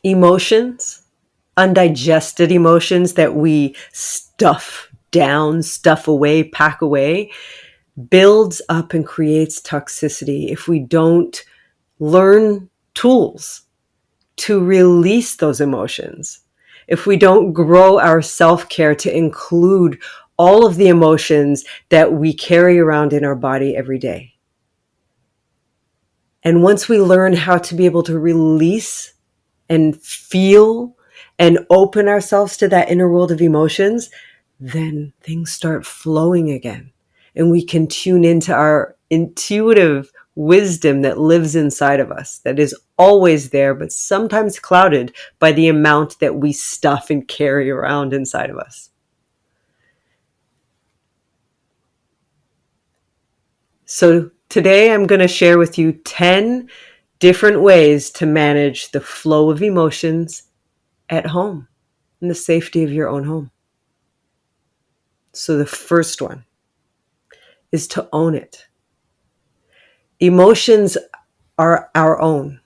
Emotions, undigested emotions that we stuff down, stuff away, pack away, builds up and creates toxicity if we don't learn tools to release those emotions. If we don't grow our self-care to include all of the emotions that we carry around in our body every day. And once we learn how to be able to release and feel and open ourselves to that inner world of emotions, then things start flowing again. And we can tune into our intuitive wisdom that lives inside of us, that is always there, but sometimes clouded by the amount that we stuff and carry around inside of us. So today I'm going to share with you 10 different ways to manage the flow of emotions at home, in the safety of your own home. So the first one is to own it. Emotions are our own.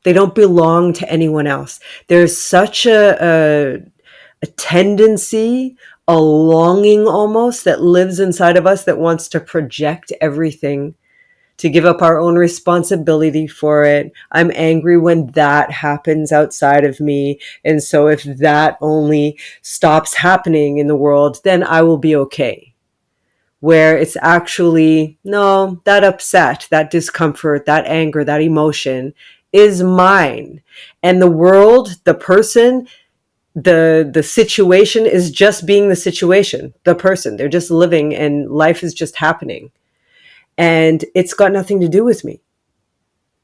They don't belong to anyone else. There's such a tendency, a longing almost that lives inside of us that wants to project everything, to give up our own responsibility for it. I'm angry when that happens outside of me. And so if that only stops happening in the world, then I will be okay. Where it's actually, no, that upset, that discomfort, that anger, that emotion is mine. And the world, the person, the situation is just being the situation, the person. They're just living and life is just happening. And it's got nothing to do with me.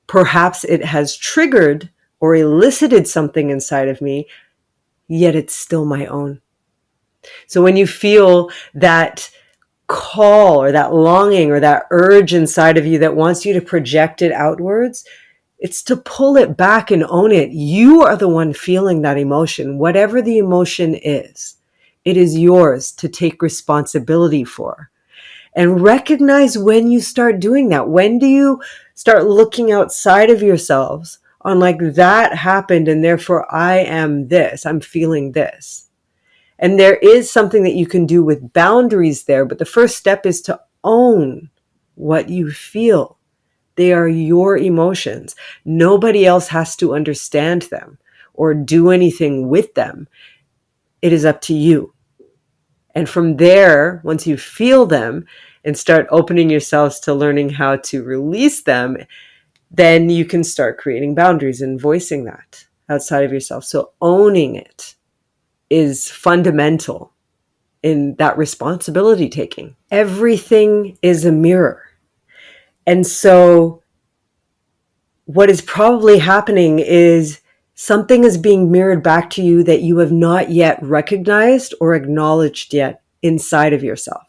Perhaps it has triggered or elicited something inside of me, yet it's still my own. So when you feel that call or that longing or that urge inside of you that wants you to project it outwards, it's to pull it back and own it. You are the one feeling that emotion, whatever the emotion is. It is yours to take responsibility for. And recognize when you start doing that. When do you start looking outside of yourselves on like, that happened and therefore I am this, I'm feeling this. And there is something that you can do with boundaries there. But the first step is to own what you feel. They are your emotions. Nobody else has to understand them or do anything with them. It is up to you. And from there, once you feel them and start opening yourselves to learning how to release them, then you can start creating boundaries and voicing that outside of yourself. So owning it is fundamental in that responsibility taking. Everything is a mirror. And so what is probably happening is something is being mirrored back to you that you have not yet recognized or acknowledged yet inside of yourself.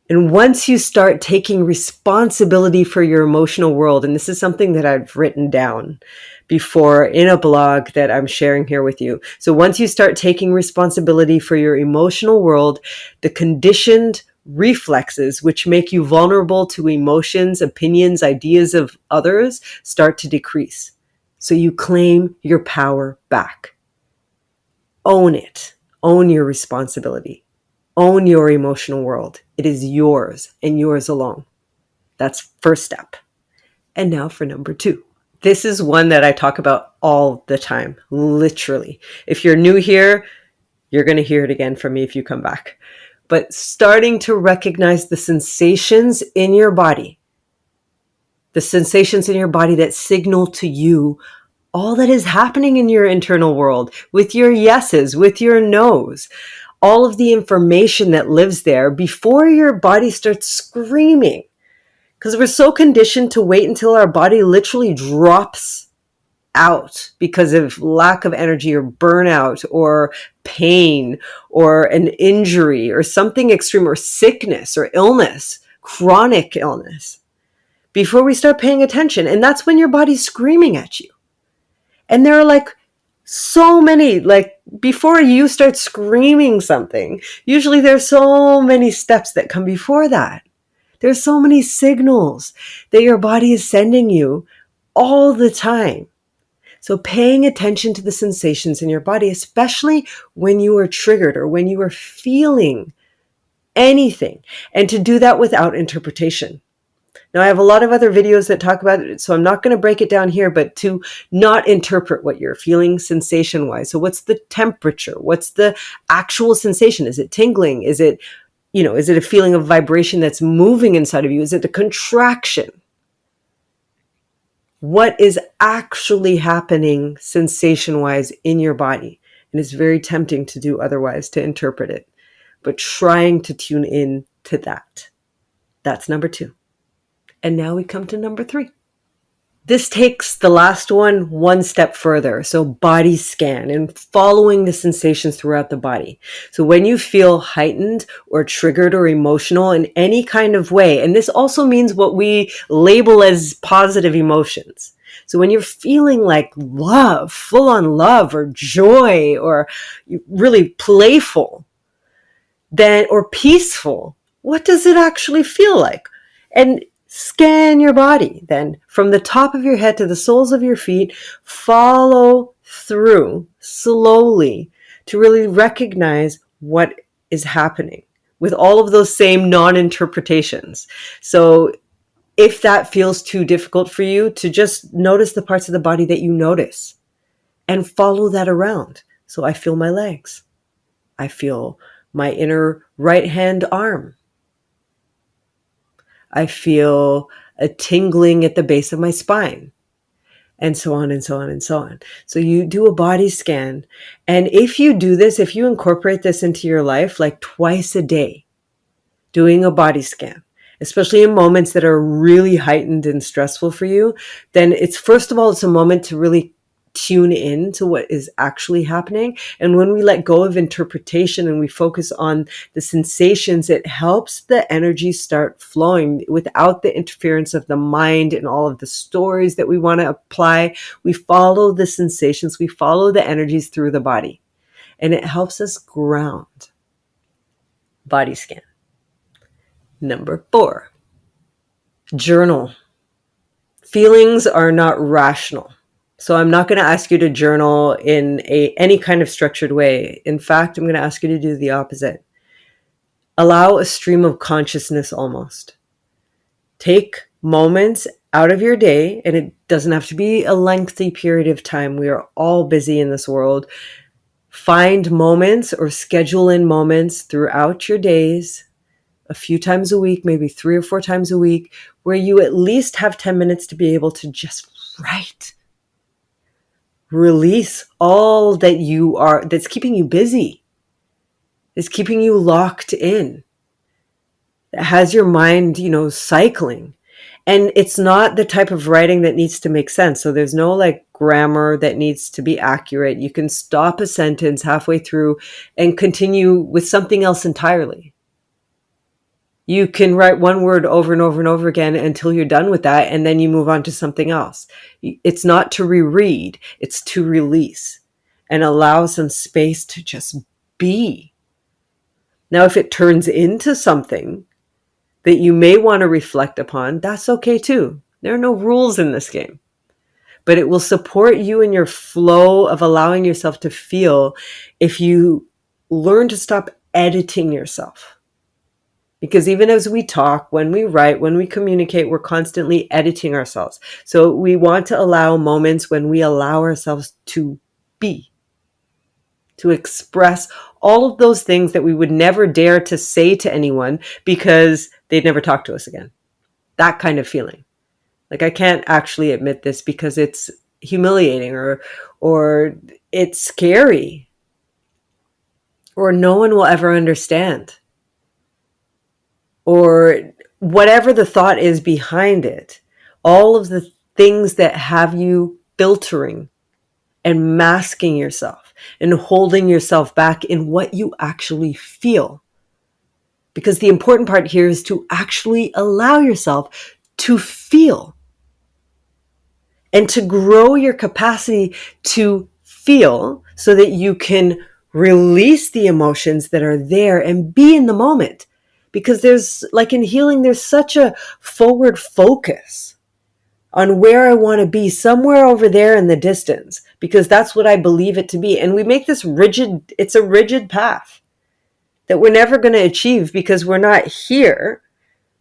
And once you start taking responsibility for your emotional world, and this is something that I've written down before in a blog that I'm sharing here with you. So once you start taking responsibility for your emotional world, the conditioned reflexes, which make you vulnerable to emotions, opinions, ideas of others, start to decrease. So you claim your power back. Own it. Own your responsibility. Own your emotional world. It is yours and yours alone. That's first step. And now for number 2. This is one that I talk about all the time, literally. If you're new here, you're going to hear it again from me if you come back. But starting to recognize the sensations in your body, the sensations in your body that signal to you all that is happening in your internal world, with your yeses, with your nos, all of the information that lives there before your body starts screaming. Because we're so conditioned to wait until our body literally drops out because of lack of energy or burnout or pain or an injury or something extreme or sickness or illness, chronic illness, before we start paying attention. And that's when your body's screaming at you. And there are like so many, like before you start screaming something, usually there's so many steps that come before that. There's so many signals that your body is sending you all the time. So paying attention to the sensations in your body, especially when you are triggered or when you are feeling anything, and to do that without interpretation. Now, I have a lot of other videos that talk about it, so I'm not going to break it down here, but to not interpret what you're feeling sensation-wise. So what's the temperature? What's the actual sensation? Is it tingling? Is it, is it a feeling of vibration that's moving inside of you? Is it a contraction? What is actually happening sensation-wise in your body? And it's very tempting to do otherwise, to interpret it, but trying to tune in to that. That's number 2. And now we come to number 3. This takes the last one step further. So body scan and following the sensations throughout the body. So when you feel heightened or triggered or emotional in any kind of way, and this also means what we label as positive emotions. So when you're feeling like love, full on love or joy or really playful, then, or peaceful, what does it actually feel like? And scan your body then from the top of your head to the soles of your feet. Follow through slowly to really recognize what is happening with all of those same non-interpretations. So if that feels too difficult for you, to just notice the parts of the body that you notice and follow that around. So I feel my legs. I feel my inner right hand arm. I feel a tingling at the base of my spine, and so on and so on and so on. So you do a body scan. And if you do this, if you incorporate this into your life, like twice a day, doing a body scan, especially in moments that are really heightened and stressful for you, then it's, first of all, it's a moment to really tune in to what is actually happening. And when we let go of interpretation and we focus on the sensations, it helps the energy start flowing without the interference of the mind and all of the stories that we want to apply. We follow the sensations, we follow the energies through the body, and it helps us ground. Body scan. Number 4, journal. Feelings are not rational. So I'm not going to ask you to journal in any kind of structured way. In fact, I'm going to ask you to do the opposite. Allow a stream of consciousness almost. Take moments out of your day, and it doesn't have to be a lengthy period of time. We are all busy in this world. Find moments or schedule in moments throughout your days, a few times a week, maybe 3 or 4 times a week, where you at least have 10 minutes to be able to just write. Release all that you are, that's keeping you busy, is keeping you locked in, that has your mind, cycling. And it's not the type of writing that needs to make sense. So there's no like grammar that needs to be accurate. You can stop a sentence halfway through and continue with something else entirely. You can write one word over and over and over again until you're done with that, and then you move on to something else. It's not to reread, it's to release and allow some space to just be. Now, if it turns into something that you may want to reflect upon, that's okay too. There are no rules in this game, but it will support you in your flow of allowing yourself to feel if you learn to stop editing yourself. Because even as we talk, when we write, when we communicate, we're constantly editing ourselves. So we want to allow moments when we allow ourselves to be, to express all of those things that we would never dare to say to anyone because they'd never talk to us again. That kind of feeling. Like, I can't actually admit this because it's humiliating or it's scary or no one will ever understand. Or whatever the thought is behind it, all of the things that have you filtering and masking yourself and holding yourself back in what you actually feel. Because the important part here is to actually allow yourself to feel and to grow your capacity to feel so that you can release the emotions that are there and be in the moment. Because there's, like in healing, there's such a forward focus on where I want to be, somewhere over there in the distance, because that's what I believe it to be. And we make this rigid, it's a rigid path that we're never going to achieve because we're not here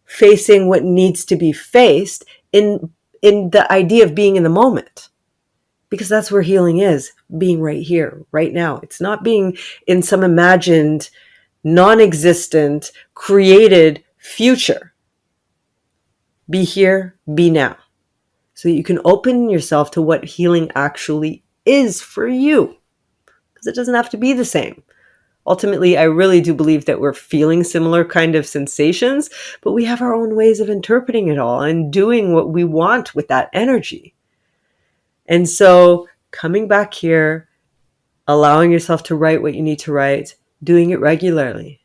facing what needs to be faced in the idea of being in the moment. Because that's where healing is, being right here, right now. It's not being in some imagined, non-existent, created future. Be here, be now. So that you can open yourself to what healing actually is for you. Because it doesn't have to be the same. Ultimately, I really do believe that we're feeling similar kind of sensations, but we have our own ways of interpreting it all and doing what we want with that energy. And so coming back here, allowing yourself to write what you need to write, doing it regularly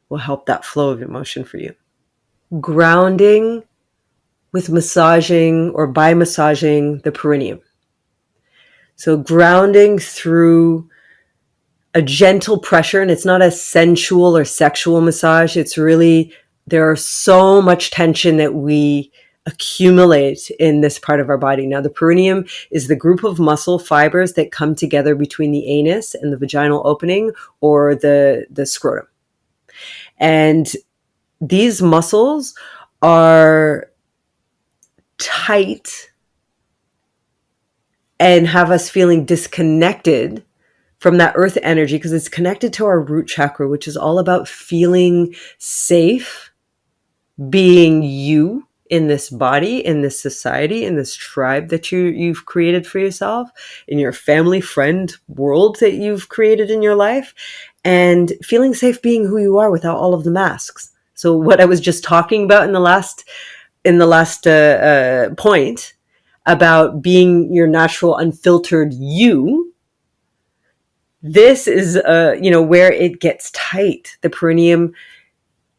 will help that flow of emotion for you. Grounding with massaging or by massaging the perineum. So grounding through a gentle pressure, and it's not a sensual or sexual massage. It's really, there are so much tension that we accumulate in this part of our body. Now, the perineum is the group of muscle fibers that come together between the anus and the vaginal opening or the scrotum. And these muscles are tight and have us feeling disconnected from that earth energy because it's connected to our root chakra, which is all about feeling safe, being you in this body, in this society, in this tribe that you've created for yourself, in your family, friend world that you've created in your life, and feeling safe being who you are without all of the masks. So what I was just talking about in the last point about being your natural, unfiltered you, this is, where it gets tight. The perineum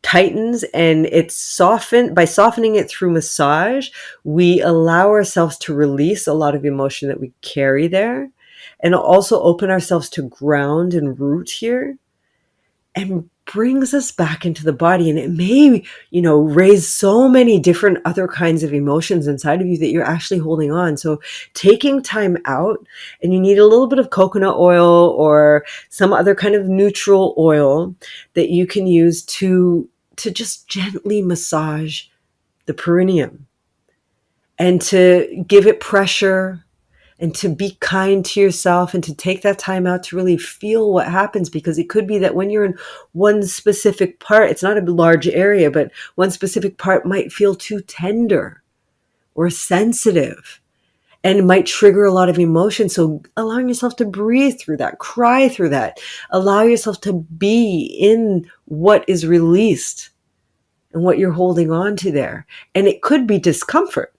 tightens and it's softened. By softening it through massage, we allow ourselves to release a lot of emotion that we carry there and also open ourselves to ground and root here and brings us back into the body. And it may, raise so many different other kinds of emotions inside of you that you're actually holding on. So taking time out, and you need a little bit of coconut oil or some other kind of neutral oil that you can use to just gently massage the perineum and to give it pressure and to be kind to yourself and to take that time out to really feel what happens, because it could be that when you're in one specific part, it's not a large area, but one specific part might feel too tender or sensitive and might trigger a lot of emotion. So allowing yourself to breathe through that, cry through that, allow yourself to be in what is released and what you're holding on to there. And it could be discomfort.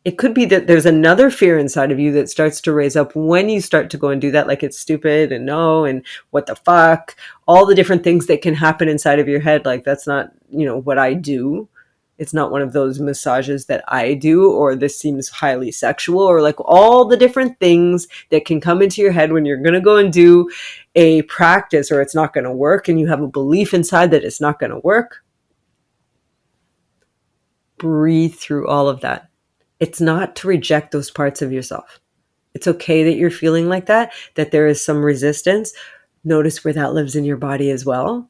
It could be that there's another fear inside of you that starts to raise up when you start to go and do that, like it's stupid and no, and what the fuck, all the different things that can happen inside of your head. Like, that's not, what I do. It's not one of those massages that I do, or this seems highly sexual, or like all the different things that can come into your head when you're going to go and do a practice or it's not going to work and you have a belief inside that it's not going to work. Breathe through all of that. It's not to reject those parts of yourself. It's okay that you're feeling like that there is some resistance. Notice where that lives in your body as well.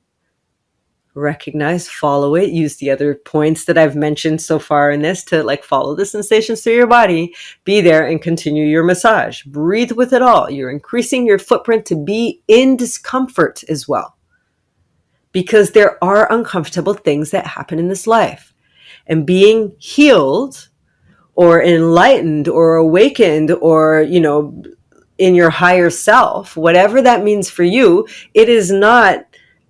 Recognize, follow it, use the other points that I've mentioned so far in this to follow the sensations through your body, be there and continue your massage. Breathe with it all. You're increasing your footprint to be in discomfort as well, because there are uncomfortable things that happen in this life, and being healed or enlightened or awakened or, in your higher self, whatever that means for you, it is not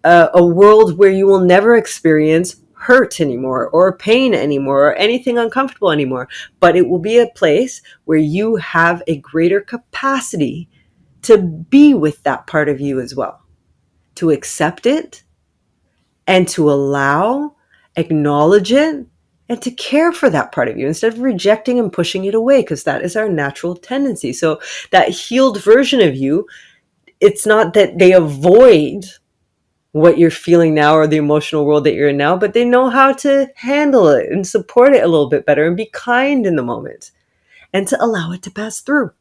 a world where you will never experience hurt anymore or pain anymore or anything uncomfortable anymore. But it will be a place where you have a greater capacity to be with that part of you as well, to accept it and to allow, acknowledge it, and to care for that part of you instead of rejecting and pushing it away, because that is our natural tendency. So that healed version of you, it's not that they avoid what you're feeling now or the emotional world that you're in now, but they know how to handle it and support it a little bit better and be kind in the moment. and to allow it to pass through.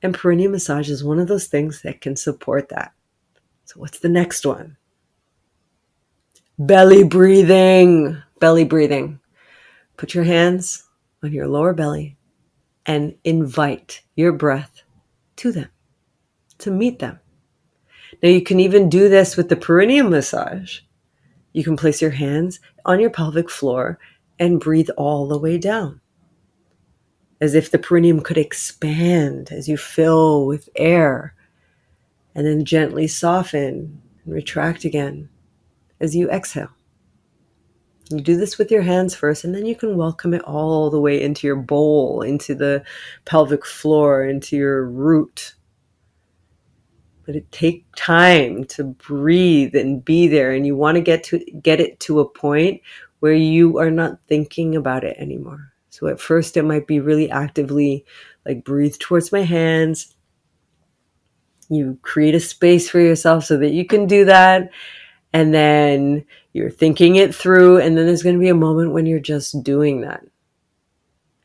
And perineum massage is one of those things that can support that. So what's the next one? Belly breathing. Belly breathing. Put your hands on your lower belly and invite your breath to them, to meet them. Now you can even do this with the perineum massage. You can place your hands on your pelvic floor and breathe all the way down, as if the perineum could expand as you fill with air, and then gently soften and retract again as you exhale. You do this with your hands first, and then you can welcome it all the way into your bowl, into the pelvic floor, into your root. But it takes time to breathe and be there, and you want to get it to a point where you are not thinking about it anymore. So at first it might be really actively like breathe towards my hands. You create a space for yourself so that you can do that. And then you're thinking it through. And then there's going to be a moment when you're just doing that.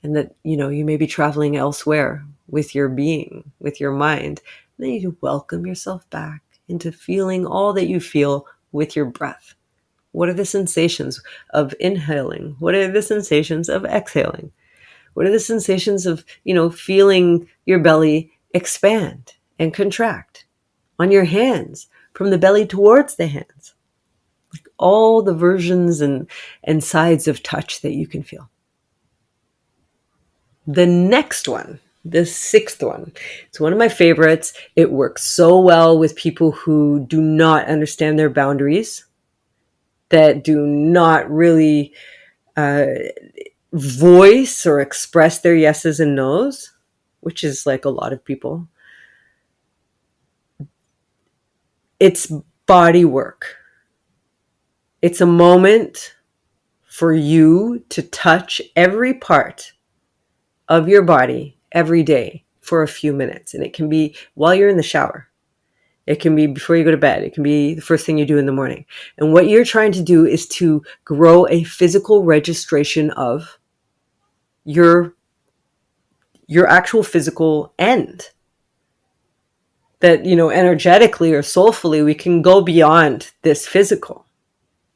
And that, you may be traveling elsewhere with your being, with your mind. And then you welcome yourself back into feeling all that you feel with your breath. What are the sensations of inhaling? What are the sensations of exhaling? What are the sensations of, feeling your belly expand and contract on your hands, from the belly towards the hands? All the versions and sides of touch that you can feel. The next one, the sixth one, it's one of my favorites. It works so well with people who do not understand their boundaries, that do not really voice or express their yeses and nos, which is like a lot of people. It's body work. It's a moment for you to touch every part of your body every day for a few minutes. And it can be while you're in the shower. It can be before you go to bed. It can be the first thing you do in the morning. And what you're trying to do is to grow a physical registration of your actual physical end. That, energetically or soulfully, we can go beyond this physical.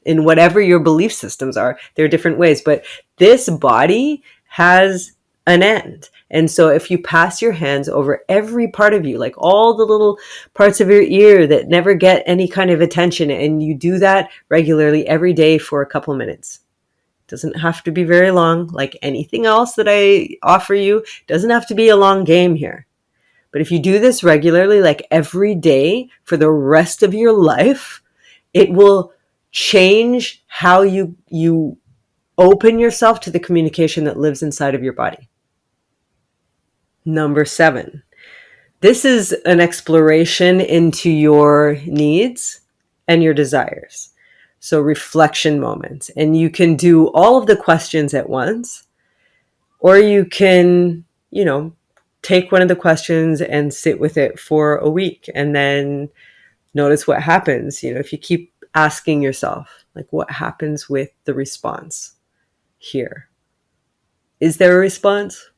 In whatever your belief systems are, there are different ways. But this body has an end. And so if you pass your hands over every part of you, like all the little parts of your ear that never get any kind of attention, and you do that regularly every day for a couple minutes. It doesn't have to be very long. Like anything else that I offer you, it doesn't have to be a long game here. But if you do this regularly, like every day for the rest of your life, it will change how you open yourself to the communication that lives inside of your body. Number 7. This is an exploration into your needs and your desires. So reflection moments. And you can do all of the questions at once, or you can, take one of the questions and sit with it for a week and then notice what happens. If you keep asking yourself, like, what happens with the response here? Is there a response?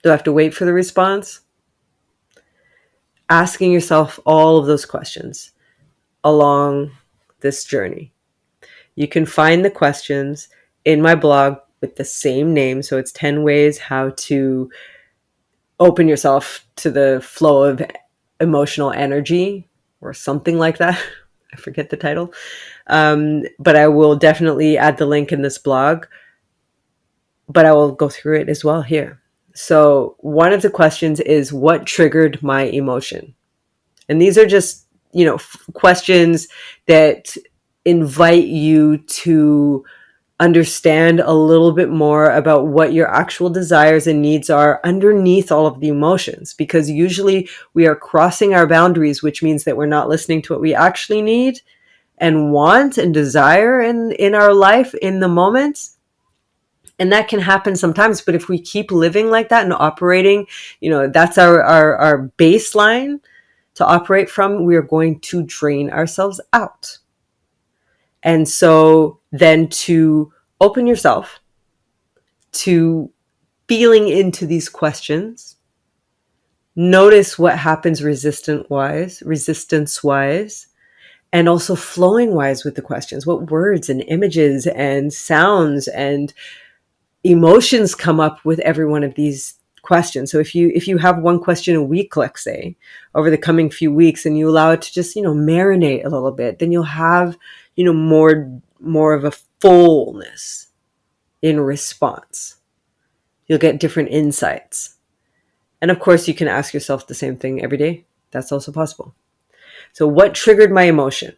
Do I have to wait for the response? Asking yourself all of those questions along this journey. You can find the questions in my blog with the same name. So it's 10 ways how to open yourself to the flow of emotional energy, or something like that. I forget the title. But I will definitely add the link in this blog. But I will go through it as well here. So one of the questions is, what triggered my emotion? And these are just, questions that invite you to understand a little bit more about what your actual desires and needs are underneath all of the emotions. Because usually we are crossing our boundaries, which means that we're not listening to what we actually need and want and desire in our life in the moments. And that can happen sometimes, but if we keep living like that and operating, that's our baseline to operate from, we are going to drain ourselves out. And so then to open yourself to feeling into these questions. Notice what happens resistance wise, and also flowing wise with the questions. What words and images and sounds and emotions come up with every one of these questions. So if you have one question a week, let's say, over the coming few weeks, and you allow it to just, marinate a little bit, then you'll have, more of a fullness in response. You'll get different insights. And of course, you can ask yourself the same thing every day. That's also possible. So what triggered my emotion?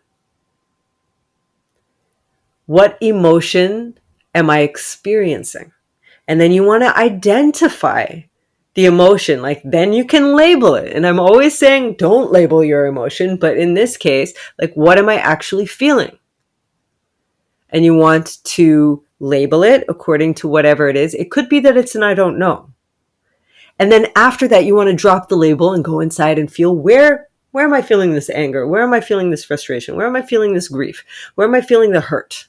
What emotion am I experiencing? And then you want to identify the emotion. Like, then you can label it. And I'm always saying, don't label your emotion. But in this case, like, what am I actually feeling? And you want to label it according to whatever it is. It could be that it's an I don't know. And then after that, you want to drop the label and go inside and feel where am I feeling this anger? Where am I feeling this frustration? Where am I feeling this grief? Where am I feeling the hurt?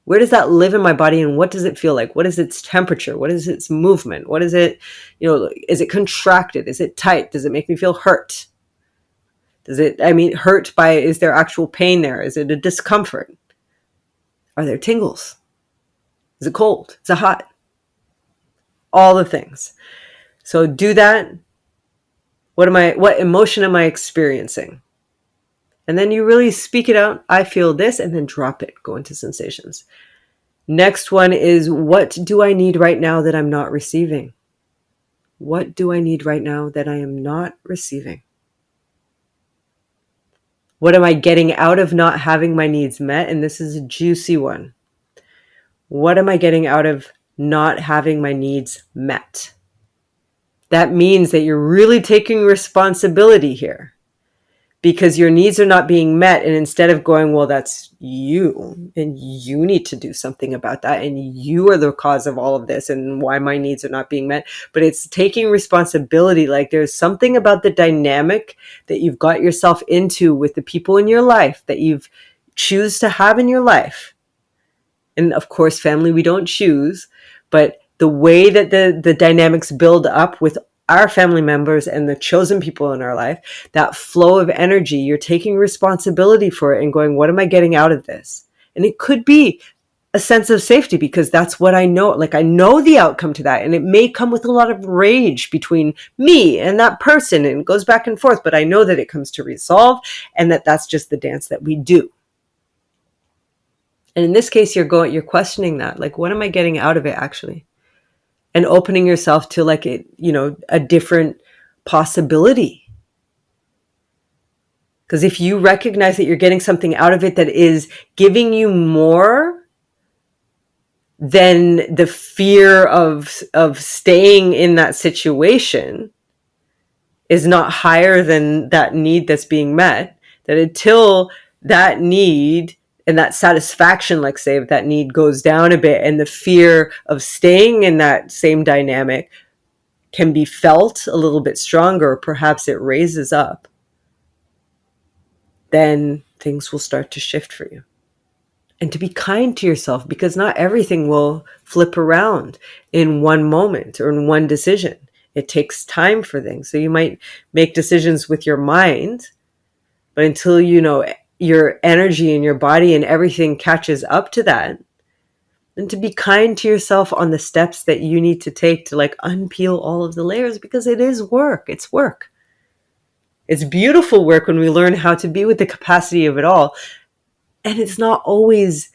Where does that live in my body, and what does it feel like? What is its temperature? What is its movement? What is it, is it contracted? Is it tight? Does it make me feel hurt? Hurt by, is there actual pain there? Is it a discomfort? Are there tingles? Is it cold? Is it hot? All the things. So do that. What emotion am I experiencing? And then you really speak it out. I feel this, and then drop it. Go into sensations. Next one is, what do I need right now that I'm not receiving? What do I need right now that I am not receiving? What am I getting out of not having my needs met? And this is a juicy one. What am I getting out of not having my needs met? That means that you're really taking responsibility here, because your needs are not being met. And instead of going, well, that's you, and you need to do something about that, and you are the cause of all of this and why my needs are not being met, but it's taking responsibility. Like, there's something about the dynamic that you've got yourself into with the people in your life that you've choose to have in your life. And of course, family, we don't choose, but the way that the dynamics build up with our family members and the chosen people in our life, that flow of energy, you're taking responsibility for it and going, what am I getting out of this? And it could be a sense of safety, because that's what I know. Like, I know the outcome to that. And it may come with a lot of rage between me and that person, and it goes back and forth, but I know that it comes to resolve, and that's just the dance that we do. And in this case, you're questioning that. Like, what am I getting out of it actually? And opening yourself to, like, a different possibility. Because if you recognize that you're getting something out of it that is giving you more than the fear of staying in that situation, is not higher than that need that's being met, that until that need and that satisfaction, like, say, if that need goes down a bit and the fear of staying in that same dynamic can be felt a little bit stronger, perhaps it raises up, then things will start to shift for you. And to be kind to yourself, because not everything will flip around in one moment or in one decision. It takes time for things. So you might make decisions with your mind, but until your energy and your body and everything catches up to that, and to be kind to yourself on the steps that you need to take to, like, unpeel all of the layers, because it is work. It's work. It's beautiful work when we learn how to be with the capacity of it all. And it's not always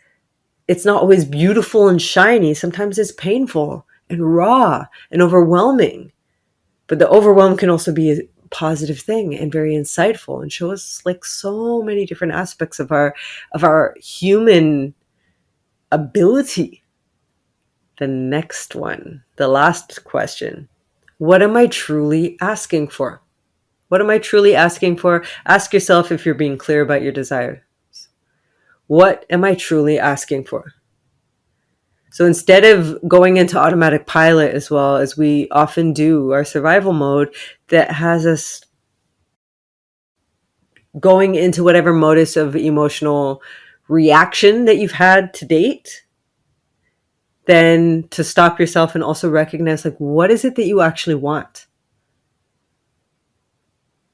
beautiful and shiny. Sometimes it's painful and raw and overwhelming. But the overwhelm can also be a positive thing and very insightful, and show us, like, so many different aspects of our human ability. The next one, the last question. What am I truly asking for? What am I truly asking for? Ask yourself if you're being clear about your desires. What am I truly asking for? So instead of going into automatic pilot, as well as we often do, our survival mode that has us going into whatever modus of emotional reaction that you've had to date, then to stop yourself and also recognize, like, what is it that you actually want?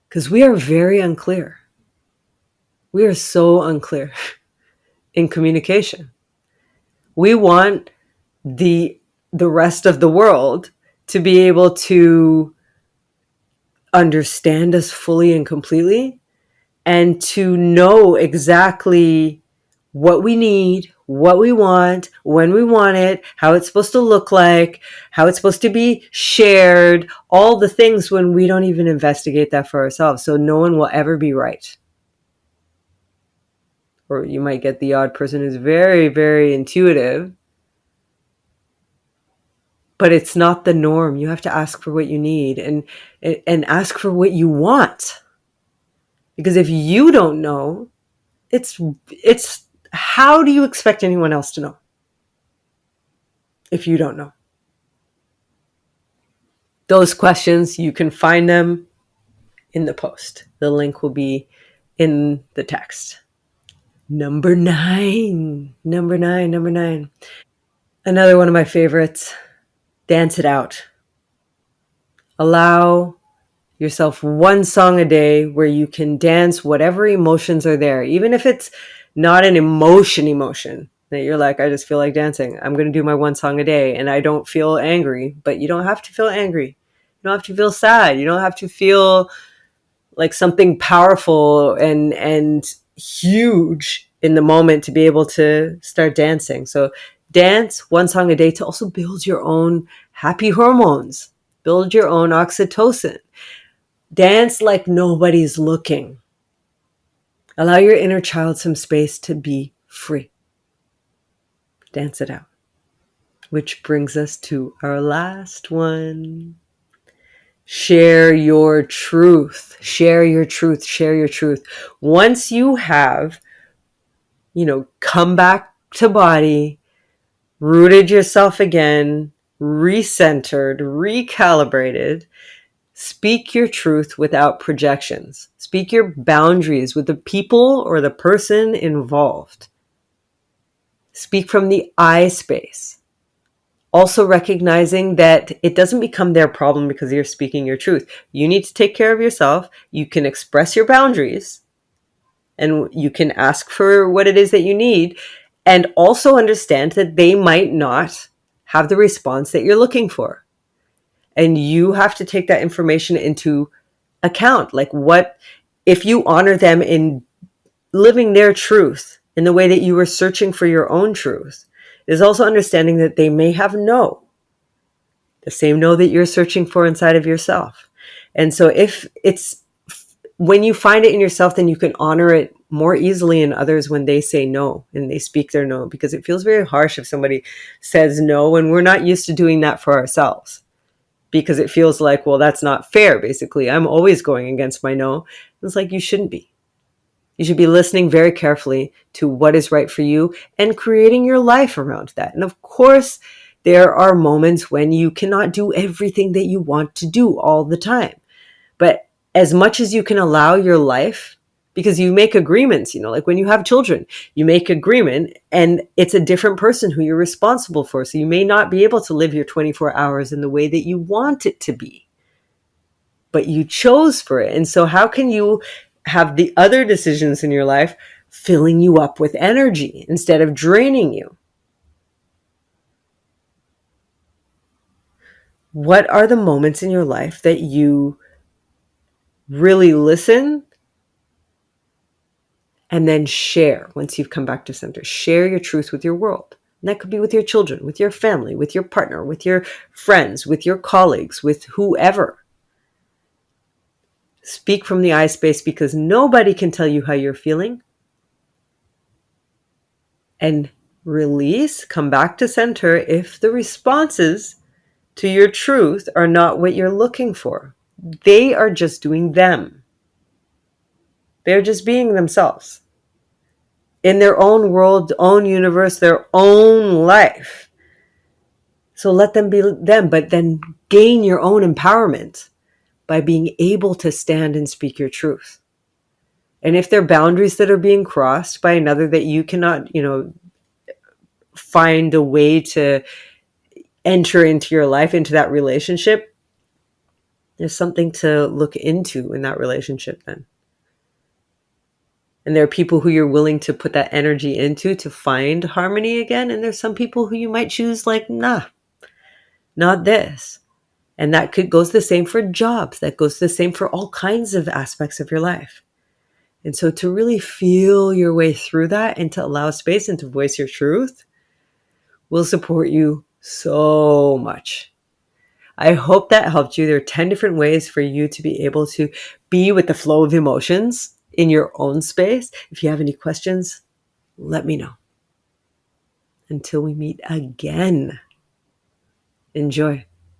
Because we are very unclear. We are so unclear in communication. We want the rest of the world to be able to understand us fully and completely, and to know exactly what we need, what we want, when we want it, how it's supposed to look like, how it's supposed to be shared, all the things, when we don't even investigate that for ourselves. So no one will ever be right. Or you might get the odd person who's very, very intuitive, but it's not the norm. You have to ask for what you need, and ask for what you want. Because if you don't know, it's how do you expect anyone else to know if you don't know? Those questions, you can find them in the post. The link will be in the text. Number nine. Another one of my favorites. Dance it out. Allow yourself one song a day where you can dance whatever emotions are there, even if it's not an emotion that you're like, I just feel like dancing. I'm going to do my one song a day and I don't feel angry. But you don't have to feel angry. You don't have to feel sad. You don't have to feel like something powerful and huge in the moment to be able to start dancing. So dance one song a day to also build your own happy hormones, build your own oxytocin. Dance like nobody's looking. Allow your inner child some space to be free. Dance it out. Which brings us to our last one. Share your truth. Share your truth. Share your truth. Once you have, come back to body, rooted yourself again, recentered, recalibrated, speak your truth without projections. Speak your boundaries with the people or the person involved. Speak from the I space. Also recognizing that it doesn't become their problem because you're speaking your truth. You need to take care of yourself. You can express your boundaries and you can ask for what it is that you need, and also understand that they might not have the response that you're looking for. And you have to take that information into account. Like, what if you honor them in living their truth in the way that you were searching for your own truth? Is also understanding that they may have no, the same no that you're searching for inside of yourself. And so if it's, when you find it in yourself, then you can honor it more easily in others when they say no and they speak their no, because it feels very harsh if somebody says no, and we're not used to doing that for ourselves, because it feels like, well, that's not fair. Basically, I'm always going against my no. It's like, you shouldn't be. You should be listening very carefully to what is right for you and creating your life around that. And of course, there are moments when you cannot do everything that you want to do all the time. But as much as you can allow your life, because you make agreements, like when you have children, you make agreement and it's a different person who you're responsible for. So you may not be able to live your 24 hours in the way that you want it to be, but you chose for it. And so how can you have the other decisions in your life filling you up with energy instead of draining you? What are the moments in your life that you really listen and then share once you've come back to center? Share your truth with your world. And that could be with your children, with your family, with your partner, with your friends, with your colleagues, with whoever. Speak from the I space, because nobody can tell you how you're feeling. And release, come back to center if the responses to your truth are not what you're looking for. They are just doing them. They're just being themselves in their own world, own universe, their own life. So let them be them, but then gain your own empowerment by being able to stand and speak your truth. And if there are boundaries that are being crossed by another that you cannot, find a way to enter into your life, into that relationship, there's something to look into in that relationship then. And there are people who you're willing to put that energy into to find harmony again. And there's some people who you might choose like, nah, not this. And that goes the same for jobs. That goes the same for all kinds of aspects of your life. And so to really feel your way through that and to allow space and to voice your truth will support you so much. I hope that helped you. There are 10 different ways for you to be able to be with the flow of emotions in your own space. If you have any questions, let me know. Until we meet again, enjoy.